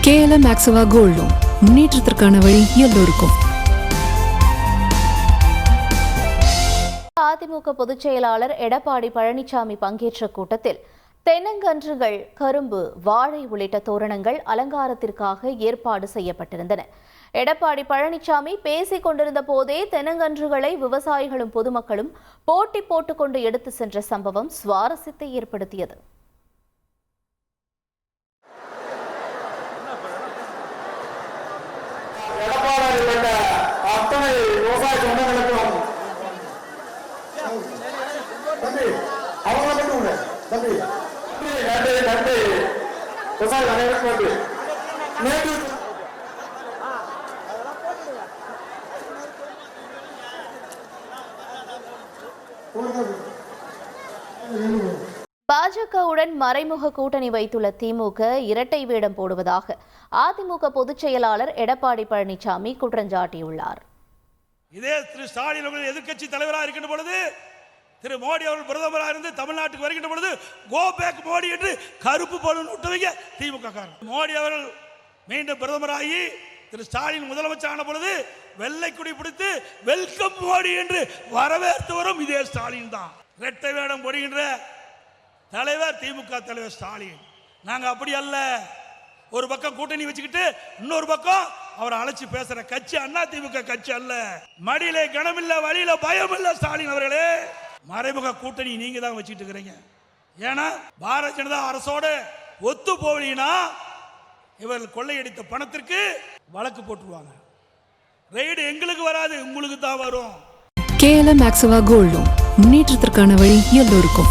KLM Maxava Gold Loan முன்னேற்றத்திற்கான வழி எல்லோருக்கும். அதிமுக பொதுச் செயலாளர் எடப்பாடி பழனிசாமி பங்கேற்ற கூட்டத்தில் தென்னங்கன்றுகள், கரும்பு, வாழை உள்ளிட்ட தோரணங்கள் அலங்காரத்திற்காக ஏற்பாடு செய்யப்பட்டிருந்தன. எடப்பாடி பழனிசாமி பேசிக் கொண்டிருந்த போதே தென்னங்கன்றுகளை விவசாயிகளும் பொதுமக்களும் போட்டி போட்டுக்கொண்டு எடுத்து சென்ற சம்பவம் சுவாரஸ்யத்தை ஏற்படுத்தியது. பாஜகவுடன் மறைமுக கூட்டணி வைத்துள்ள திமுக இரட்டை வேடம் போடுவதாக அதிமுக பொதுச் செயலாளர் எடப்பாடி பழனிசாமி குற்றஞ்சாட்டியுள்ளார். இதே திரு ஸ்டாலின் அவர்கள் எதிர்க்கட்சி தலைவராக இருக்கின்ற பொழுது, திரு மோடி அவர்கள் பிரதமராக இருந்து தமிழ்நாட்டுக்கு வருகின்ற பொழுது கோ பேக் மோடி என்று கருப்பு போலும் விட்டுவீங்க திமுக. மோடி அவர்கள் மீண்டும் பிரதமராகி திரு ஸ்டாலின் முதலமைச்சர் ஆன பொழுது வெள்ளை குடி பிடித்து வெல்கம் மோடி என்று வரவேற்று வரும் இதே ஸ்டாலின் தான். இரட்டை வேடம் போடுகின்ற தலைவர் திமுக தலைவர் ஸ்டாலின். நாங்க அப்படி அல்ல. ஒரு பக்கம் கூட்டணி வச்சுக்கிட்டு இன்னொரு பக்கம் அவரை அழைச்சி பேசுற கட்சி அண்ணா திமுக கட்சி அல்ல. மடியிலே கனமில்ல, வழியில பயம் இல்ல ஸ்டாலின் அவர்களே. மறைமுக கூட்டணி நீங்க தான் வச்சுட்டு இருக்கிறீங்க. ஏன்னா பாரதிய ஜனதா அரசோடு ஒத்து போவீங்கன்னா இவர்கள் கொள்ளையடித்த பணத்திற்கு வழக்கு போட்டுருவாங்க. ரெய்டு எங்களுக்கு வராது, உங்களுக்கு தான் வரும். KLM Maxava Gold Loan முன்னேற்றத்திற்கான வழி எல்லோருக்கும்.